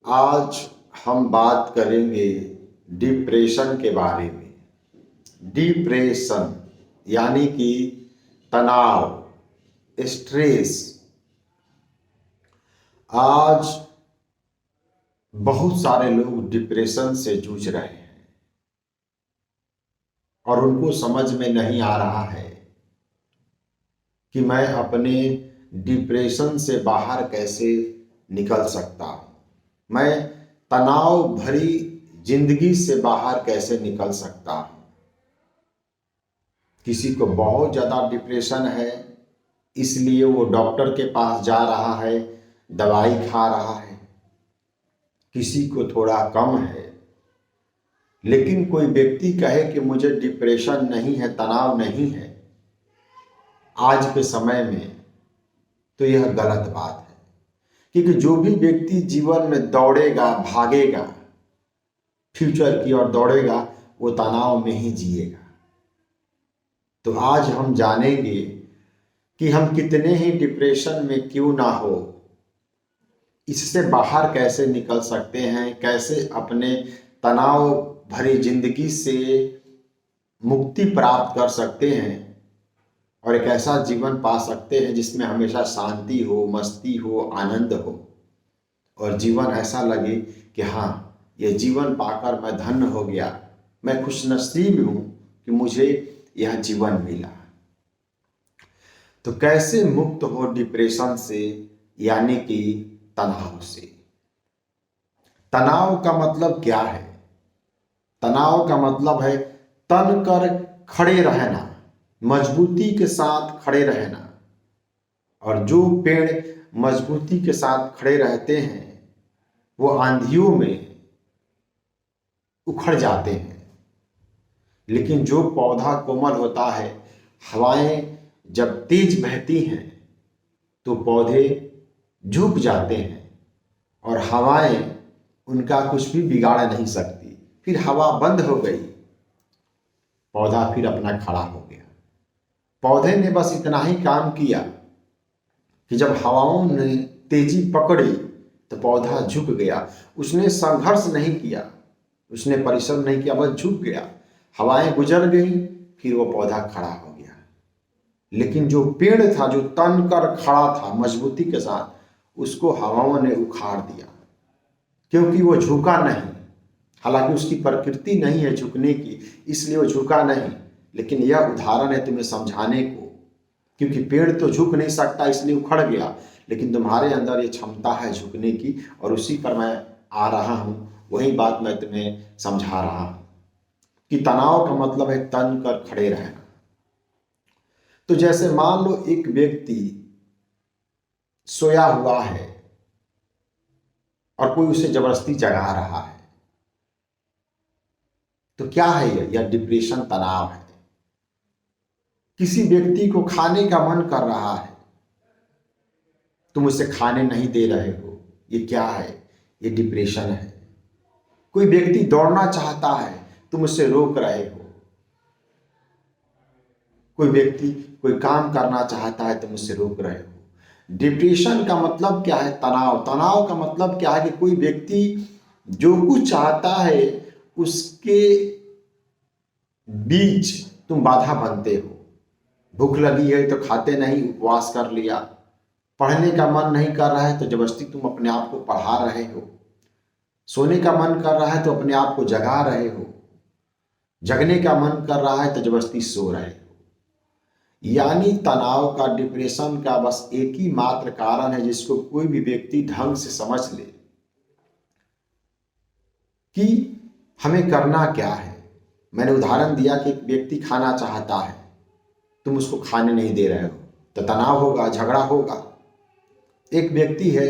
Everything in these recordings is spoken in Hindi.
आज हम बात करेंगे डिप्रेशन के बारे में। डिप्रेशन यानी कि तनाव, स्ट्रेस। आज बहुत सारे लोग डिप्रेशन से जूझ रहे हैं और उनको समझ में नहीं आ रहा है कि मैं अपने डिप्रेशन से बाहर कैसे निकल सकता हूँ, मैं तनाव भरी जिंदगी से बाहर कैसे निकल सकता हूँ। किसी को बहुत ज़्यादा डिप्रेशन है, इसलिए वो डॉक्टर के पास जा रहा है, दवाई खा रहा है। किसी को थोड़ा कम है, लेकिन कोई व्यक्ति कहे कि मुझे डिप्रेशन नहीं है, तनाव नहीं है आज के समय में, तो यह गलत बात है। क्योंकि जो भी व्यक्ति जीवन में दौड़ेगा, भागेगा, फ्यूचर की ओर दौड़ेगा, वो तनाव में ही जिएगा। तो आज हम जानेंगे कि हम कितने ही डिप्रेशन में क्यों ना हो, इससे बाहर कैसे निकल सकते हैं, कैसे अपने तनाव भरी जिंदगी से मुक्ति प्राप्त कर सकते हैं और एक ऐसा जीवन पा सकते हैं जिसमें हमेशा शांति हो, मस्ती हो, आनंद हो और जीवन ऐसा लगे कि हाँ, यह जीवन पाकर मैं धन्य हो गया, मैं खुशनसीब हूँ कि मुझे यह जीवन मिला। तो कैसे मुक्त हो डिप्रेशन से, यानी कि तनाव से। तनाव का मतलब क्या है? तनाव का मतलब है तन कर खड़े रहना, मजबूती के साथ खड़े रहना। और जो पेड़ मजबूती के साथ खड़े रहते हैं वो आंधियों में उखड़ जाते हैं, लेकिन जो पौधा कोमल होता है, हवाएं जब तेज बहती हैं तो पौधे झुक जाते हैं और हवाएं उनका कुछ भी बिगाड़ नहीं सकती। फिर हवा बंद हो गई, पौधा फिर अपना खड़ा हो गया। पौधे ने बस इतना ही काम किया कि जब हवाओं ने तेजी पकड़ी तो पौधा झुक गया। उसने संघर्ष नहीं किया, उसने परिश्रम नहीं किया, बस झुक गया। हवाएं गुजर गई, फिर वो पौधा खड़ा हो गया। लेकिन जो पेड़ था, जो तन कर खड़ा था मजबूती के साथ, उसको हवाओं ने उखाड़ दिया, क्योंकि वो झुका नहीं। हालांकि उसकी प्रकृति नहीं है झुकने की, इसलिए वो झुका नहीं। लेकिन यह उदाहरण है तुम्हें समझाने को, क्योंकि पेड़ तो झुक नहीं सकता इसलिए उखड़ गया, लेकिन तुम्हारे अंदर ये क्षमता है झुकने की, और उसी पर मैं आ रहा हूँ। वही बात मैं तुम्हें समझा रहा हूँ कि तनाव का मतलब है तन कर खड़े रहना। तो जैसे मान लो एक व्यक्ति सोया हुआ है और कोई उसे जबरदस्ती जगा रहा है, तो क्या है यह डिप्रेशन, तनाव है। किसी व्यक्ति को खाने का मन कर रहा है, तुम उसे खाने नहीं दे रहे हो, ये क्या है? ये डिप्रेशन है। कोई व्यक्ति दौड़ना चाहता है, तुम उसे रोक रहे हो। कोई व्यक्ति कोई काम करना चाहता है, तुम उसे रोक रहे हो। डिप्रेशन का मतलब क्या है? तनाव। तनाव का मतलब क्या है कि कोई व्यक्ति जो कुछ चाहता है उसके बीच तुम बाधा बनते हो। भूख लगी है तो खाते नहीं, उपवास कर लिया। पढ़ने का मन नहीं कर रहा है तो जबरदस्ती तुम अपने आप को पढ़ा रहे हो। सोने का मन कर रहा है तो अपने आप को जगा रहे हो। जगने का मन कर रहा है तो जबरदस्ती सो रहे हो। यानी तनाव का, डिप्रेशन का बस एक ही मात्र कारण है, जिसको कोई भी व्यक्ति ढंग से समझ ले कि हमें करना क्या है। मैंने उदाहरण दिया कि एक व्यक्ति खाना चाहता है, तुम उसको खाने नहीं दे रहे हो, तो तनाव होगा, झगड़ा होगा। एक व्यक्ति है,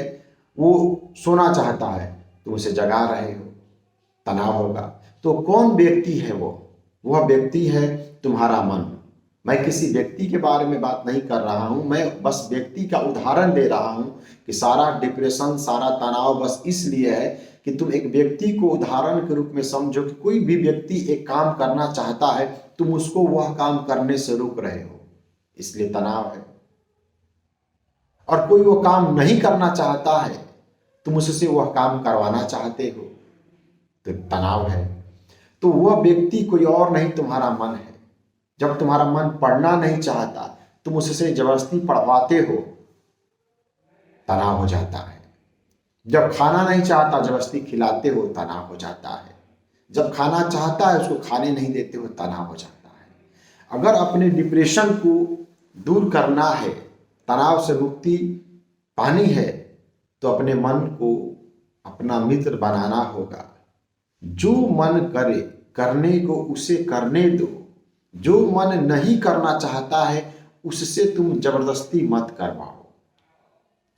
वो सोना चाहता है, तुम उसे जगा रहे हो, तनाव होगा। तो कौन व्यक्ति है वो? वह व्यक्ति है तुम्हारा मन। मैं किसी व्यक्ति के बारे में बात नहीं कर रहा हूं, मैं बस व्यक्ति का उदाहरण दे रहा हूं कि सारा डिप्रेशन, सारा तनाव बस इसलिए है कि तुम एक व्यक्ति को उदाहरण के रूप में समझो कि कोई भी व्यक्ति एक काम करना चाहता है, तुम उसको वह काम करने से रोक रहे हो, इसलिए तनाव है। और कोई वो काम नहीं करना चाहता है, तुम उससे वह काम करवाना चाहते हो, तो तनाव है। तो वह व्यक्ति कोई और नहीं, तुम्हारा मन है। जब तुम्हारा मन पढ़ना नहीं चाहता, तुम उससे जबरदस्ती पढ़वाते हो, तनाव हो जाता है। जब खाना नहीं चाहता, जबरदस्ती खिलाते हो, तनाव हो जाता है। जब खाना चाहता है, उसको खाने नहीं देते हो, तनाव हो जाता है। अगर अपने डिप्रेशन को दूर करना है, तनाव से मुक्ति पानी है, तो अपने मन को अपना मित्र बनाना होगा। जो मन करे करने को उसे करने दो। जो मन नहीं करना चाहता है, उससे तुम जबरदस्ती मत करवाओ।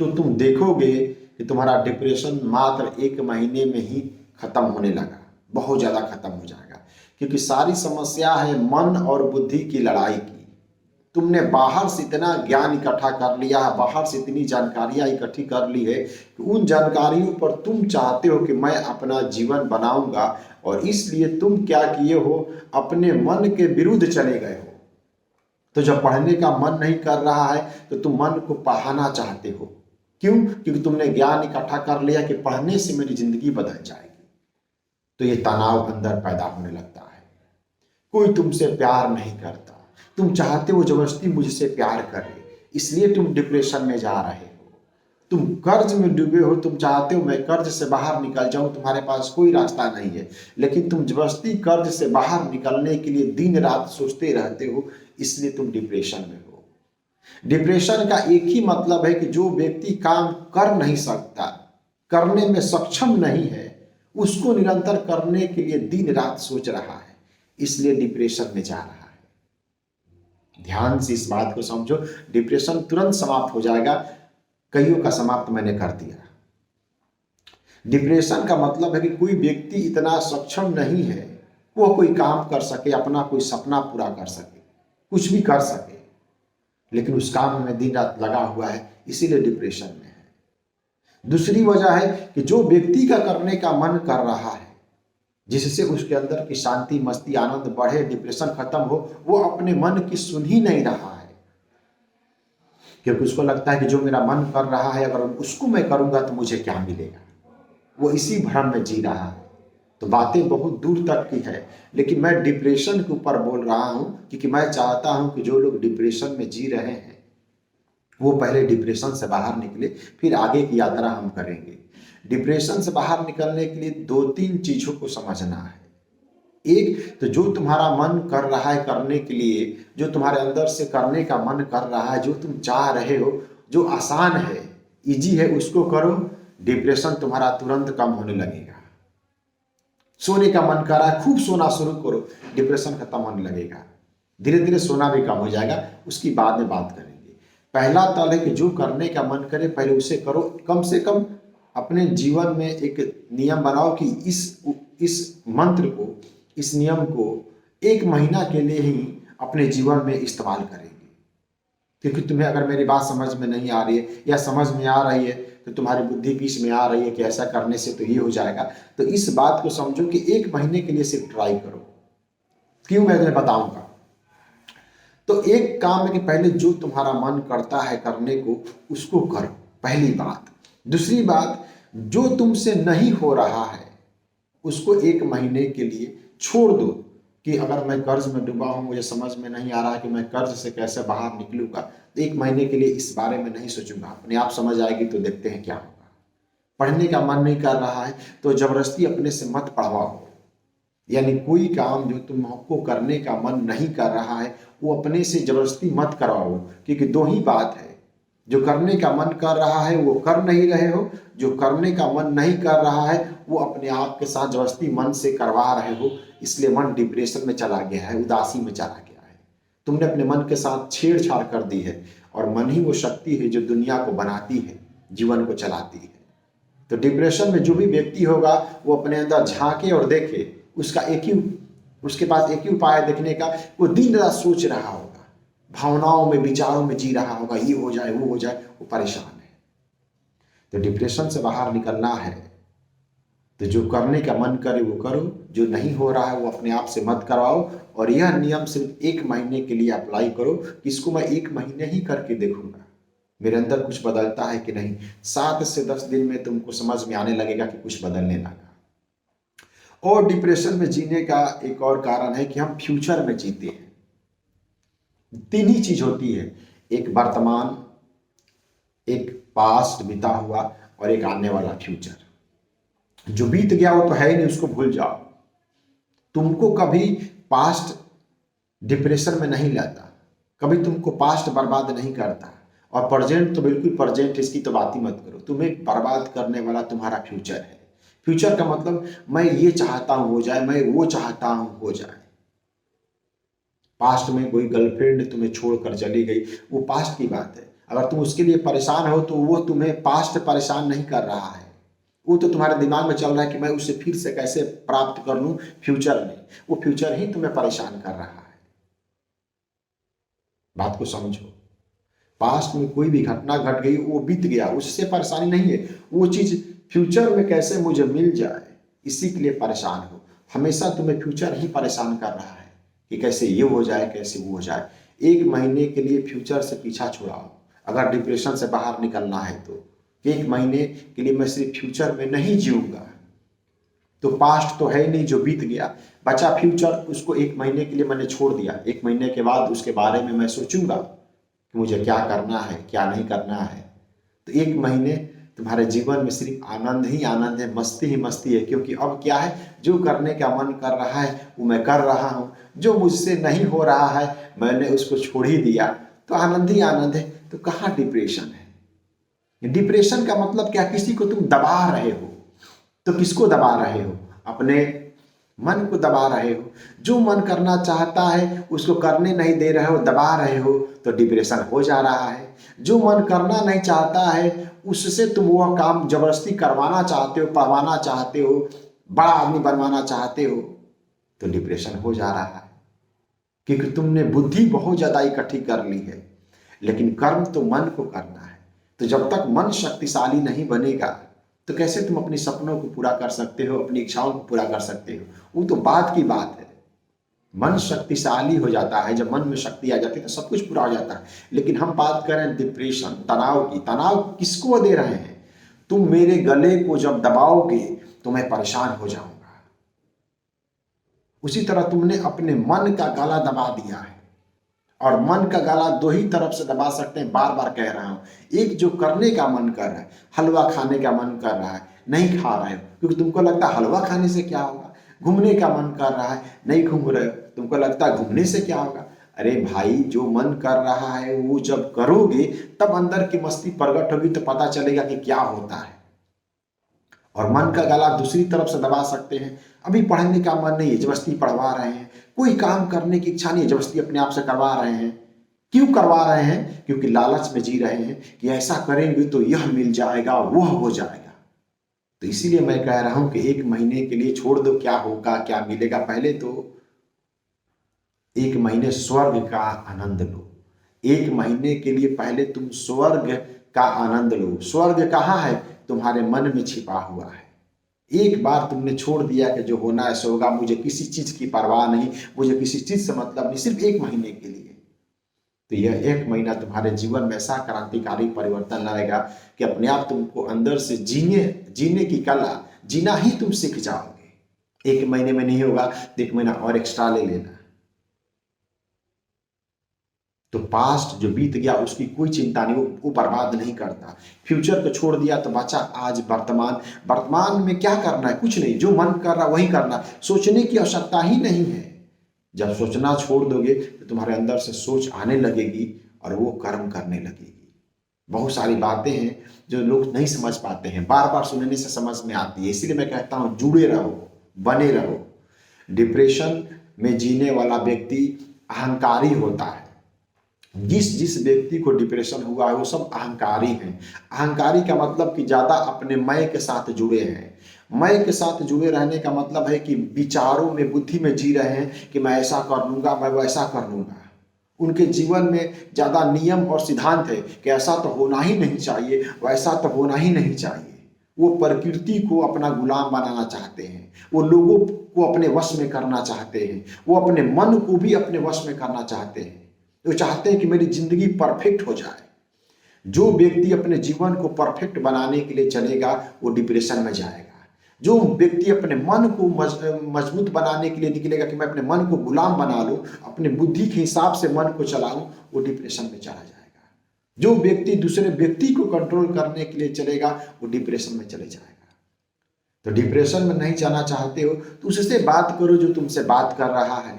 तो तुम देखोगे कि तुम्हारा डिप्रेशन मात्र 1 महीने में ही खत्म होने लगा, बहुत ज़्यादा खत्म हो जाएगा। क्योंकि सारी समस्या है मन और बुद्धि की लड़ाई की। तुमने बाहर से इतना ज्ञान इकट्ठा कर लिया है, बाहर से इतनी जानकारियाँ इकट्ठी कर ली है कि उन जानकारियों पर तुम चाहते हो कि मैं अपना जीवन बनाऊंगा, और इसलिए तुम क्या किए हो, अपने मन के विरुद्ध चले गए हो। तो जब पढ़ने का मन नहीं कर रहा है, तो तुम मन को पढ़ाना चाहते हो। क्यों? क्योंकि तुमने ज्ञान इकट्ठा कर लिया कि पढ़ने से मेरी जिंदगी बदल जाएगी। तो ये तनाव अंदर पैदा होने लगता है। कोई तुमसे प्यार नहीं करता, तुम चाहते हो जबरदस्ती मुझसे प्यार करे, इसलिए तुम डिप्रेशन में जा रहे हो। तुम कर्ज में डूबे हो, तुम चाहते हो मैं कर्ज से बाहर निकल जाऊं, तुम्हारे पास कोई रास्ता नहीं है, लेकिन तुम जबरदस्ती कर्ज से बाहर निकलने के लिए दिन रात सोचते रहते हो, इसलिए तुम डिप्रेशन में हो। डिप्रेशन का एक ही मतलब है कि जो व्यक्ति काम कर नहीं सकता, करने में सक्षम नहीं है, उसको निरंतर करने के लिए दिन रात सोच रहा है, इसलिए डिप्रेशन में जा रहा है। ध्यान से इस बात को समझो, डिप्रेशन तुरंत समाप्त हो जाएगा। कईयों का समाप्त मैंने कर दिया। डिप्रेशन का मतलब है कि कोई व्यक्ति इतना सक्षम नहीं है, वो कोई काम कर सके, अपना कोई सपना पूरा कर सके, कुछ भी कर सके, लेकिन उस काम में दिन रात लगा हुआ है, इसीलिए डिप्रेशन में है। दूसरी वजह है कि जो व्यक्ति का करने का मन कर रहा है, जिससे उसके अंदर की शांति, मस्ती, आनंद बढ़े, डिप्रेशन खत्म हो, वो अपने मन की सुन ही नहीं रहा है। क्योंकि उसको लगता है कि जो मेरा मन कर रहा है, अगर उसको मैं करूंगा तो मुझे क्या मिलेगा। वो इसी भ्रम में जी रहा है। तो बातें बहुत दूर तक की है, लेकिन मैं डिप्रेशन के ऊपर बोल रहा हूं, क्योंकि मैं चाहता हूं कि जो लोग डिप्रेशन में जी रहे हैं, वो पहले डिप्रेशन से बाहर निकले, फिर आगे की यात्रा हम करेंगे। डिप्रेशन से बाहर निकलने के लिए 2-3 चीजों को समझना है। एक, तो जो तुम्हारा मन कर रहा है करने के लिए, जो तुम्हारे अंदर से करने का मन कर रहा है, जो तुम चाह रहे हो, जो आसान है, इजी है, उसको करो। डिप्रेशन तुम्हारा तुरंत कम होने लगेगा। सोने का मन कर रहा है, खूब सोना शुरू करो, डिप्रेशन खत्म होने लगेगा। धीरे धीरे सोना भी कम हो जाएगा, उसकी बाद में बात करेंगे। पहला तल है कि जो करने का मन करे पहले उसे करो। कम से कम अपने जीवन में एक नियम बनाओ कि इस मंत्र को, इस नियम को 1 महीना के लिए ही अपने जीवन में इस्तेमाल करेंगे। क्योंकि तुम्हें अगर मेरी बात समझ में नहीं आ रही है, या समझ में आ रही है तो तुम्हारी बुद्धि बीच में आ रही है कि ऐसा करने से तो ये हो जाएगा, तो इस बात को समझो कि 1 महीने के लिए सिर्फ ट्राई करो। क्यों, मैं तुम्हें बताऊंगा। तो एक काम है कि पहले जो तुम्हारा मन करता है करने को, उसको करो, पहली बात। दूसरी बात, जो तुमसे नहीं हो रहा है उसको 1 महीने के लिए छोड़ दो। कि अगर मैं कर्ज में डूबा हूं, मुझे समझ में नहीं आ रहा कि मैं कर्ज से कैसे बाहर निकलूंगा, तो 1 महीने के लिए इस बारे में नहीं सोचूंगा, अपने आप समझ आएगी, तो देखते हैं क्या होगा। पढ़ने का मन नहीं कर रहा है तो जबरदस्ती अपने से मत पढ़वाओ। यानी कोई काम जो तुमको करने का मन नहीं कर रहा है, वो अपने से जबरदस्ती मत करवाओ। क्योंकि 2 ही बात है, जो करने का मन कर रहा है वो कर नहीं रहे हो, जो करने का मन नहीं कर रहा है वो अपने आप के साथ जबरदस्ती मन से करवा रहे हो, इसलिए मन डिप्रेशन में चला गया है, उदासी में चला गया है। तुमने अपने मन के साथ छेड़छाड़ कर दी है, और मन ही वो शक्ति है जो दुनिया को बनाती है, जीवन को चलाती है। तो डिप्रेशन में जो भी व्यक्ति होगा वो अपने अंदर झांके और देखे, उसके पास एक ही उपाय है देखने का, वो दिन रात सोच रहा होगा, भावनाओं में, विचारों में जी रहा होगा, ये हो जाए, वो हो जाए, वो परेशान है। तो डिप्रेशन से बाहर निकलना है तो जो करने का मन करे वो करो, जो नहीं हो रहा है वो अपने आप से मत करवाओ। और यह नियम सिर्फ 1 महीने के लिए अप्लाई करो कि इसको मैं 1 महीने ही करके देखूंगा, मेरे अंदर कुछ बदलता है कि नहीं। 7 से 10 दिन में तुमको समझ में आने लगेगा कि कुछ बदलने लगा। और डिप्रेशन में जीने का एक और कारण है कि हम फ्यूचर में जीते हैं। 3 ही चीज होती है, एक वर्तमान, एक पास्ट बीता हुआ और एक आने वाला फ्यूचर। जो बीत गया वो तो है ही नहीं, उसको भूल जाओ। तुमको कभी पास्ट डिप्रेशन में नहीं लाता, कभी तुमको पास्ट बर्बाद नहीं करता, और प्रेजेंट तो बिल्कुल प्रेजेंट, इसकी तो बात ही मत करो। तुम्हें बर्बाद करने वाला तुम्हारा फ्यूचर है। फ्यूचर का मतलब मैं ये चाहता हूं हो जाए, मैं वो चाहता हूं हो जाए। पास्ट में कोई गर्लफ्रेंड तुम्हें छोड़कर चली गई, वो पास्ट की बात है। अगर तुम उसके लिए परेशान हो तो वो तुम्हें पास्ट परेशान नहीं कर रहा है, वो तो तुम्हारे दिमाग में चल रहा है कि मैं उसे फिर से कैसे प्राप्त कर लूं फ्यूचर में। वो फ्यूचर ही तुम्हें परेशान कर रहा है। बात को समझो। पास्ट में कोई भी घटना घट गई, वो बीत गया, उससे परेशानी नहीं है। वो चीज फ्यूचर में कैसे मुझे मिल जाए, इसी के लिए परेशान हो। हमेशा तुम्हें फ्यूचर ही परेशान कर रहा है कि कैसे ये हो जाए, कैसे वो हो जाए। 1 महीने के लिए फ्यूचर से पीछा छुड़ाओ। अगर डिप्रेशन से बाहर निकलना है तो 1 महीने के लिए मैं सिर्फ फ्यूचर में नहीं जीऊंगा। तो पास्ट तो है ही नहीं जो बीत गया, बचा फ्यूचर, उसको 1 महीने के लिए मैंने छोड़ दिया। 1 महीने के बाद उसके बारे में मैं सोचूंगा कि मुझे क्या करना है, क्या नहीं करना है। तो 1 महीने तुम्हारे जीवन में सिर्फ आनंद ही आनंद है, मस्ती ही मस्ती है। क्योंकि अब क्या है, जो करने का मन कर रहा है वो मैं कर रहा हूँ, जो मुझसे नहीं हो रहा है मैंने उसको छोड़ ही दिया, तो आनंद ही आनंद है। तो कहाँ डिप्रेशन है। डिप्रेशन का मतलब क्या, किसी को तुम दबा रहे हो। तो किसको दबा रहे हो, अपने मन को दबा रहे हो। जो मन करना चाहता है उसको करने नहीं दे रहे हो, दबा रहे हो, तो डिप्रेशन हो जा रहा है। जो मन करना नहीं चाहता है उससे तुम वह काम जबरदस्ती करवाना चाहते हो, पढ़वाना चाहते हो, बड़ा आदमी बनवाना चाहते हो, तो डिप्रेशन हो जा रहा है। क्योंकि तुमने बुद्धि बहुत ज्यादा इकट्ठी कर ली है, लेकिन कर्म तो मन को करना है। तो जब तक मन शक्तिशाली नहीं बनेगा तो कैसे तुम अपने सपनों को पूरा कर सकते हो, अपनी इच्छाओं को पूरा कर सकते हो। वो तो बात की बात है। मन शक्तिशाली हो जाता है, जब मन में शक्ति आ जाती है तो सब कुछ पूरा हो जाता है। लेकिन हम बात करें डिप्रेशन, तनाव की। तनाव किसको दे रहे हैं, तुम मेरे गले को जब दबाओगे तो मैं परेशान हो जाऊंगा। उसी तरह तुमने अपने मन का गला दबा दिया है। और मन का गला 2 ही तरफ से दबा सकते हैं, बार बार कह रहा हूं। एक जो करने का मन कर रहा है, हलवा खाने का मन कर रहा है, नहीं खा रहे हो क्योंकि तुमको लगता है हलवा खाने से क्या होगा। घूमने का मन कर रहा है, नहीं घूम रहे हो, तुमको लगता है घूमने से क्या होगा। अरे भाई, जो मन कर रहा है वो जब करोगे तब अंदर की मस्ती प्रकट होगी, तो पता चलेगा कि क्या होता है। और मन का गला दूसरी तरफ से दबा सकते हैं। अभी पढ़ने का मन नहीं है, जबरदस्ती पढ़वा रहे हैं। कोई काम करने की इच्छा नहीं है, जबरदस्ती अपने आप से करवा रहे हैं। क्यों करवा रहे हैं, क्योंकि लालच में जी रहे हैं कि ऐसा करेंगे तो यह मिल जाएगा, वह हो जाएगा। तो इसीलिए मैं कह रहा हूं कि 1 महीने के लिए छोड़ दो, क्या होगा क्या मिलेगा। पहले तो 1 महीने स्वर्ग का आनंद लो। 1 महीने के लिए पहले तुम स्वर्ग का आनंद लो। स्वर्ग कहाँ है, तुम्हारे मन में छिपा हुआ है। एक बार तुमने छोड़ दिया कि जो होना है सो होगा, मुझे किसी चीज की परवाह नहीं, मुझे किसी चीज से मतलब नहीं, सिर्फ 1 महीने के लिए। तो यह 1 महीना तुम्हारे जीवन में ऐसा क्रांतिकारी परिवर्तन लाएगा कि अपने आप तुमको अंदर से जीने की कला, जीना ही तुम सीख जाओगे। 1 महीने में नहीं होगा तो 1 महीना और एक्स्ट्रा ले लेना। तो पास्ट जो बीत गया उसकी कोई चिंता नहीं, वो बर्बाद नहीं करता। फ्यूचर को छोड़ दिया तो बचा आज वर्तमान। वर्तमान में क्या करना है, कुछ नहीं, जो मन कर रहा वही करना। सोचने की आवश्यकता ही नहीं है। जब सोचना छोड़ दोगे तो तुम्हारे अंदर से सोच आने लगेगी और वो कर्म करने लगेगी। बहुत सारी बातें हैं जो लोग नहीं समझ पाते हैं, बार बार सुनने से समझ में आती है। इसीलिए मैं कहता हूं जुड़े रहो, बने रहो। डिप्रेशन में जीने वाला व्यक्ति अहंकारी होता है। जिस व्यक्ति को डिप्रेशन हुआ है वो सब अहंकारी हैं। अहंकारी का मतलब कि ज्यादा अपने मैं के साथ जुड़े हैं। मैं के साथ जुड़े रहने का मतलब है कि विचारों में, बुद्धि में जी रहे हैं कि मैं ऐसा कर लूंगा, मैं वैसा कर लूंगा। उनके जीवन में ज्यादा नियम और सिद्धांत है कि ऐसा तो होना ही नहीं चाहिए, वैसा तो होना ही नहीं चाहिए। वो प्रकृति को अपना गुलाम बनाना चाहते हैं, वो लोगों को अपने वश में करना चाहते हैं, वो अपने मन को भी अपने वश में करना चाहते हैं। वो चाहते हैं कि मेरी जिंदगी परफेक्ट हो जाए। जो व्यक्ति अपने जीवन को परफेक्ट बनाने के लिए चलेगा वो डिप्रेशन में जाएगा। जो व्यक्ति अपने मन को मजबूत बनाने के लिए निकलेगा कि मैं अपने मन को गुलाम बना लूं, अपने बुद्धि के हिसाब से मन को चलाऊं, वो डिप्रेशन में चला जाएगा। जो व्यक्ति दूसरे व्यक्ति को कंट्रोल करने के लिए चलेगा वो डिप्रेशन में चले जाएगा। तो डिप्रेशन में नहीं जाना चाहते हो तो उससे बात करो जो तुमसे बात कर रहा है,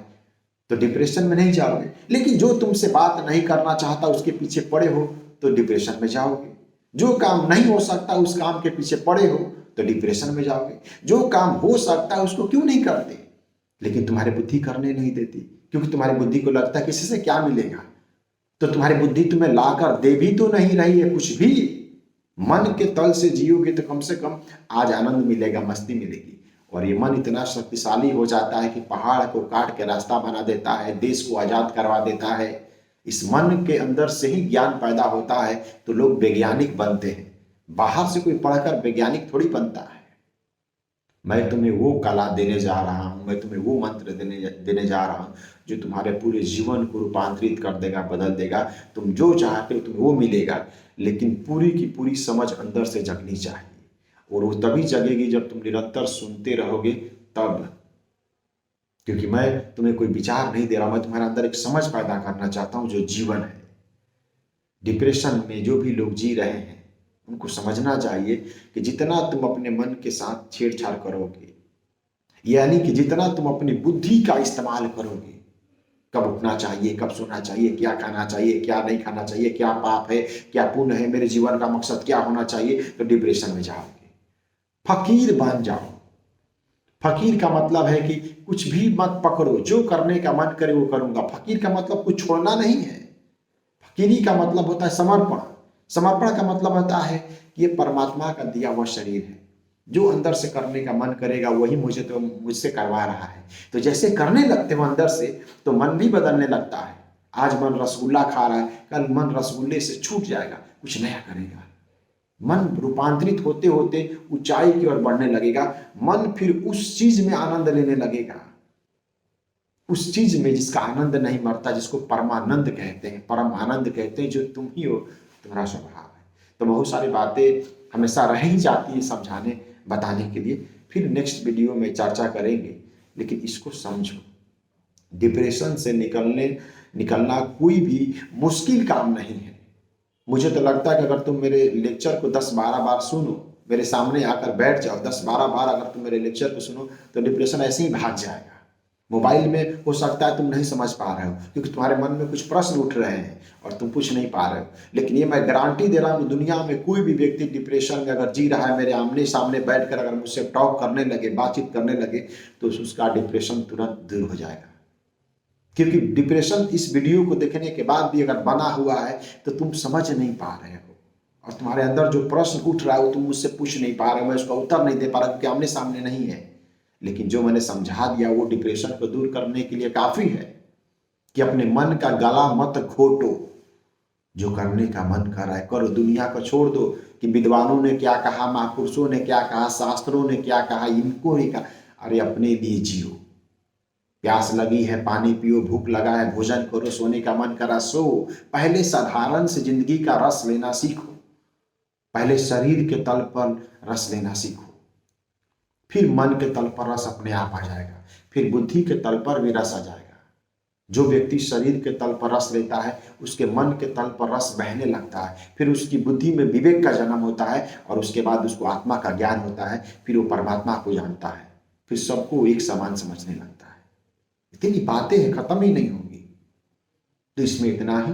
तो डिप्रेशन में नहीं जाओगे। लेकिन जो तुमसे बात नहीं करना चाहता उसके पीछे पड़े हो तो डिप्रेशन में जाओगे। जो काम नहीं हो सकता उस काम के पीछे पड़े हो तो डिप्रेशन में जाओगे। जो काम हो सकता है उसको क्यों नहीं करते, लेकिन तुम्हारी बुद्धि करने नहीं देती, क्योंकि तुम्हारी बुद्धि को लगता है कि इससे क्या मिलेगा। तो तुम्हारी बुद्धि तुम्हें लाकर दे भी तो नहीं रही है कुछ भी। मन के तल से जियोगे तो कम से कम आज आनंद मिलेगा, मस्ती मिलेगी। और ये मन इतना शक्तिशाली हो जाता है कि पहाड़ को काट के रास्ता बना देता है, देश को आजाद करवा देता है। इस मन के अंदर से ही ज्ञान पैदा होता है तो लोग वैज्ञानिक बनते हैं। बाहर से कोई पढ़कर वैज्ञानिक थोड़ी बनता है। मैं तुम्हें वो कला देने जा रहा हूं, मैं तुम्हें वो मंत्र देने जा रहा हूं जो तुम्हारे पूरे जीवन को रूपांतरित कर देगा, बदल देगा। तुम जो चाहते हो तुम्हें वो मिलेगा, लेकिन पूरी की पूरी समझ अंदर से जगनी चाहिए। और वो तभी जगेगी जब तुम निरंतर सुनते रहोगे तब। क्योंकि मैं तुम्हें कोई विचार नहीं दे रहा, मैं तुम्हारे अंदर एक समझ पैदा करना चाहता हूं जो जीवन है। डिप्रेशन में जो भी लोग जी रहे हैं उनको समझना चाहिए कि जितना तुम अपने मन के साथ छेड़छाड़ करोगे, यानी कि जितना तुम अपनी बुद्धि का इस्तेमाल करोगे, कब उठना चाहिए, कब सोना चाहिए, क्या खाना चाहिए, क्या नहीं खाना चाहिए, क्या पाप है, क्या पुण्य है, मेरे जीवन का मकसद क्या होना चाहिए, तो डिप्रेशन में जाओगे। फकीर बन जाओ। फकीर का मतलब है कि कुछ भी मत पकड़ो, जो करने का मन करे वो करूंगा। फकीर का मतलब कुछ छोड़ना नहीं है। फकीरी का मतलब होता है समर्पण। समर्पण का मतलब होता है कि ये परमात्मा का दिया हुआ शरीर है, जो अंदर से करने का मन करेगा वही मुझसे करवा रहा है। तो जैसे करने लगते हो अंदर से तो मन भी बदलने लगता है। आज मन रसगुल्ला खा रहा है, कल मन रसगुल्ले से छूट जाएगा, कुछ नया करेगा। मन रूपांतरित होते होते ऊंचाई की ओर बढ़ने लगेगा। मन फिर उस चीज में आनंद लेने लगेगा, उस चीज में जिसका आनंद नहीं मरता, जिसको परमानंद कहते हैं, परम आनंद कहते हैं, जो तुम ही हो, तुम्हारा स्वभाव है। तो बहुत सारी बातें हमेशा रह ही जाती है समझाने बताने के लिए, फिर नेक्स्ट वीडियो में चर्चा करेंगे। लेकिन इसको समझो, डिप्रेशन से निकलना कोई भी मुश्किल काम नहीं है। मुझे तो लगता है कि अगर तुम मेरे लेक्चर को 10-12 बार सुनो, मेरे सामने आकर बैठ जाओ, 10-12 बार अगर तुम मेरे लेक्चर को सुनो तो डिप्रेशन ऐसे ही भाग जाएगा। मोबाइल में हो सकता है तुम नहीं समझ पा रहे हो क्योंकि तुम्हारे मन में कुछ प्रश्न उठ रहे हैं और तुम पूछ नहीं पा रहे हो। लेकिन ये मैं गारंटी दे रहा हूँ, दुनिया में कोई भी व्यक्ति डिप्रेशन में अगर जी रहा है, मेरे आमने सामने बैठकर अगर मुझसे टॉक करने लगे, बातचीत करने लगे, तो उसका डिप्रेशन तुरंत दूर हो जाएगा। क्योंकि डिप्रेशन इस वीडियो को देखने के बाद भी अगर बना हुआ है तो तुम समझ नहीं पा रहे हो, और तुम्हारे अंदर जो प्रश्न उठ रहा है वो तुम मुझसे पूछ नहीं पा रहे हो, मैं उसका उत्तर नहीं दे पा रहा क्योंकि आमने सामने नहीं है। लेकिन जो मैंने समझा दिया वो डिप्रेशन को दूर करने के लिए काफी है कि अपने मन का गला मत घोटो। जो करने का मन कर रहा है करो, दुनिया को छोड़ दो कि विद्वानों ने क्या कहा, महापुरुषों ने क्या कहा, शास्त्रों ने क्या कहा, इनको ही कहा। अरे अपने लिए जियो। प्यास लगी है पानी पियो, भूख लगा है भोजन करो, सोने का मन करा सो। पहले साधारण से जिंदगी का रस लेना सीखो। पहले शरीर के तल पर रस लेना सीखो, फिर मन के तल पर रस अपने आप आ जाएगा, फिर बुद्धि के तल पर भी रस आ जाएगा। जो व्यक्ति शरीर के तल पर रस लेता है उसके मन के तल पर रस बहने लगता है, फिर उसकी बुद्धि में विवेक का जन्म होता है और उसके बाद उसको आत्मा का ज्ञान होता है, फिर वो परमात्मा को जानता है, फिर सबको एक समान समझने लगता है। इतनी बातें हैं, खत्म ही नहीं होंगी। तो इसमें इतना ही।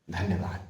धन्यवाद।